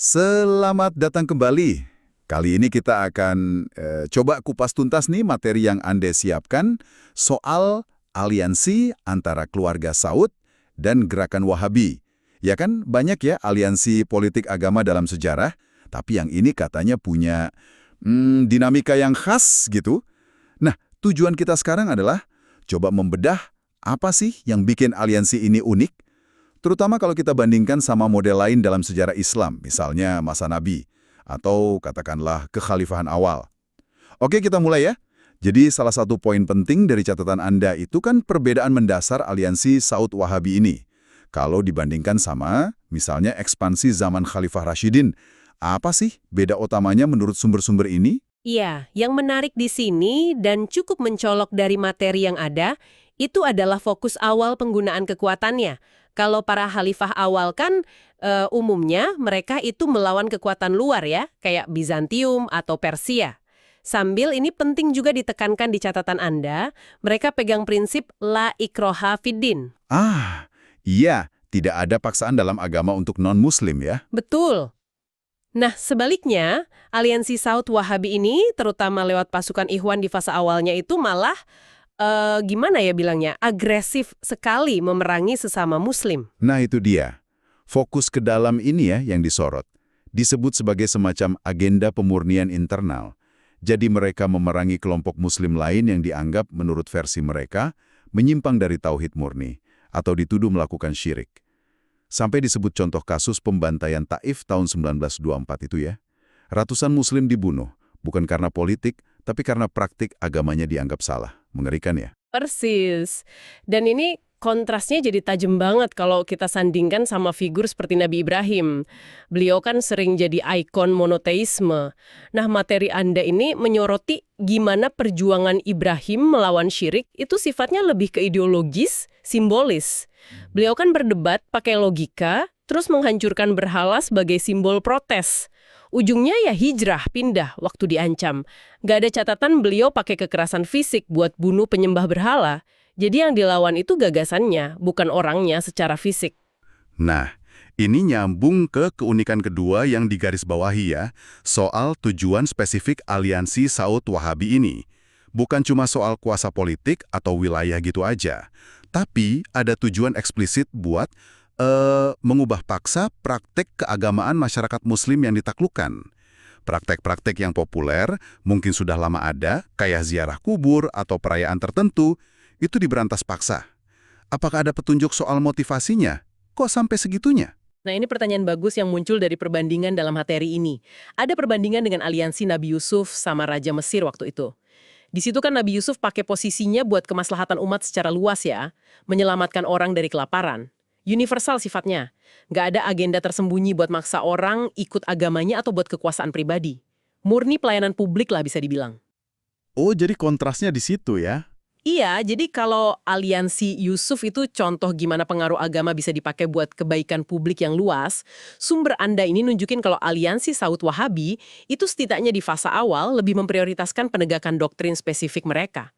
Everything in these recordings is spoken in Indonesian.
Selamat datang kembali. Kali ini kita akan coba kupas tuntas nih materi yang Anda siapkan soal aliansi antara keluarga Saud dan gerakan Wahabi. Ya kan banyak ya aliansi politik agama dalam sejarah, tapi yang ini katanya punya dinamika yang khas gitu. Nah, tujuan kita sekarang adalah coba membedah apa sih yang bikin aliansi ini unik. Terutama kalau kita bandingkan sama model lain dalam sejarah Islam, misalnya masa Nabi, atau katakanlah kekhalifahan awal. Oke, kita mulai ya. Jadi salah satu poin penting dari catatan Anda itu kan perbedaan mendasar aliansi Saud Wahabi ini. Kalau dibandingkan sama, misalnya ekspansi zaman Khalifah Rashidin, apa sih beda utamanya menurut sumber-sumber ini? Iya, yang menarik di sini dan cukup mencolok dari materi yang ada, itu adalah fokus awal penggunaan kekuatannya. Kalau para khalifah awal kan umumnya mereka itu melawan kekuatan luar ya, kayak Bizantium atau Persia. Sambil ini penting juga ditekankan di catatan Anda, mereka pegang prinsip la ikroha fiddin. Ah, iya, tidak ada paksaan dalam agama untuk non-muslim ya. Betul. Nah, sebaliknya, aliansi Saud Wahabi ini, terutama lewat pasukan Ikhwan di fase awalnya itu malah gimana ya bilangnya, agresif sekali memerangi sesama muslim. Nah itu dia. Fokus ke dalam ini ya yang disorot. Disebut sebagai semacam agenda pemurnian internal. Jadi mereka memerangi kelompok muslim lain yang dianggap menurut versi mereka menyimpang dari tauhid murni atau dituduh melakukan syirik. Sampai disebut contoh kasus pembantaian Taif tahun 1924 itu ya. Ratusan muslim dibunuh, bukan karena politik, tapi karena praktik agamanya dianggap salah. Mengerikan ya? Persis. Dan ini kontrasnya jadi tajam banget kalau kita sandingkan sama figur seperti Nabi Ibrahim. Beliau kan sering jadi ikon monoteisme. Nah, materi Anda ini menyoroti gimana perjuangan Ibrahim melawan syirik itu sifatnya lebih ke ideologis, simbolis. Beliau kan berdebat pakai logika, terus menghancurkan berhala sebagai simbol protes. Ujungnya ya hijrah, pindah, waktu diancam. Nggak ada catatan beliau pakai kekerasan fisik buat bunuh penyembah berhala. Jadi yang dilawan itu gagasannya, bukan orangnya secara fisik. Nah, ini nyambung ke keunikan kedua yang digarisbawahi ya, soal tujuan spesifik aliansi Saud Wahabi ini. Bukan cuma soal kuasa politik atau wilayah gitu aja, tapi ada tujuan eksplisit buat mengubah paksa praktek keagamaan masyarakat muslim yang ditaklukkan. Praktek-praktek yang populer, mungkin sudah lama ada, kayak ziarah kubur atau perayaan tertentu, itu diberantas paksa. Apakah ada petunjuk soal motivasinya? Kok sampai segitunya? Nah, ini pertanyaan bagus yang muncul dari perbandingan dalam materi ini. Ada perbandingan dengan aliansi Nabi Yusuf sama Raja Mesir waktu itu. Di situ kan Nabi Yusuf pakai posisinya buat kemaslahatan umat secara luas ya, menyelamatkan orang dari kelaparan. Universal sifatnya. Nggak ada agenda tersembunyi buat maksa orang ikut agamanya atau buat kekuasaan pribadi. Murni pelayanan publik lah bisa dibilang. Oh, jadi kontrasnya di situ ya? Iya, jadi kalau aliansi Yusuf itu contoh gimana pengaruh agama bisa dipakai buat kebaikan publik yang luas, sumber Anda ini nunjukin kalau aliansi Saud Wahabi itu setidaknya di fase awal lebih memprioritaskan penegakan doktrin spesifik mereka.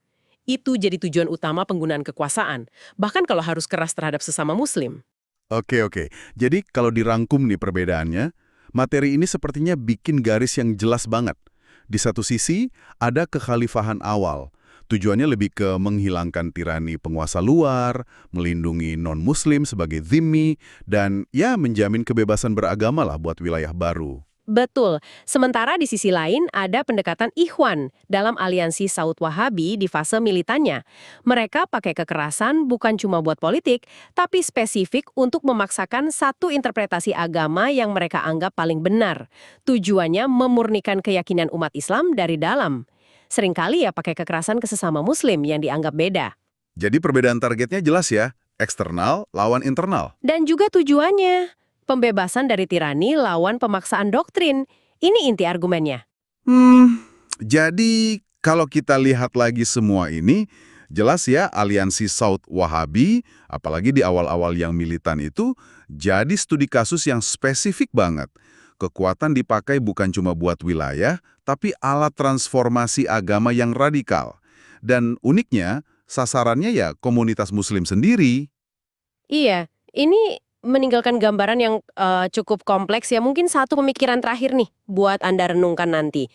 Itu jadi tujuan utama penggunaan kekuasaan, bahkan kalau harus keras terhadap sesama muslim. Oke. Jadi kalau dirangkum nih perbedaannya, materi ini sepertinya bikin garis yang jelas banget. Di satu sisi, ada kekhalifahan awal. Tujuannya lebih ke menghilangkan tirani penguasa luar, melindungi non-muslim sebagai dhimmi, dan ya menjamin kebebasan beragama lah buat wilayah baru. Betul. Sementara di sisi lain ada pendekatan Ikhwan dalam aliansi Saud Wahabi di fase militannya. Mereka pakai kekerasan bukan cuma buat politik, tapi spesifik untuk memaksakan satu interpretasi agama yang mereka anggap paling benar. Tujuannya memurnikan keyakinan umat Islam dari dalam. Seringkali ya pakai kekerasan ke sesama muslim yang dianggap beda. Jadi perbedaan targetnya jelas ya, eksternal lawan internal. Dan juga tujuannya. Pembebasan dari tirani lawan pemaksaan doktrin. Ini inti argumennya. Jadi kalau kita lihat lagi semua ini, jelas ya aliansi Saud Wahabi, apalagi di awal-awal yang militan itu, jadi studi kasus yang spesifik banget. Kekuatan dipakai bukan cuma buat wilayah, tapi alat transformasi agama yang radikal. Dan uniknya, sasarannya ya komunitas muslim sendiri. Iya, ini meninggalkan gambaran yang cukup kompleks ya. Mungkin satu pemikiran terakhir nih buat Anda renungkan nanti.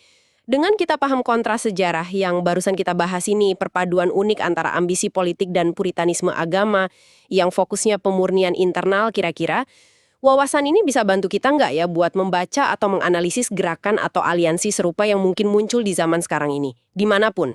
Dengan kita paham kontras sejarah yang barusan kita bahas ini, perpaduan unik antara ambisi politik dan puritanisme agama yang fokusnya pemurnian internal kira-kira, wawasan ini bisa bantu kita nggak ya buat membaca atau menganalisis gerakan atau aliansi serupa yang mungkin muncul di zaman sekarang ini, dimanapun?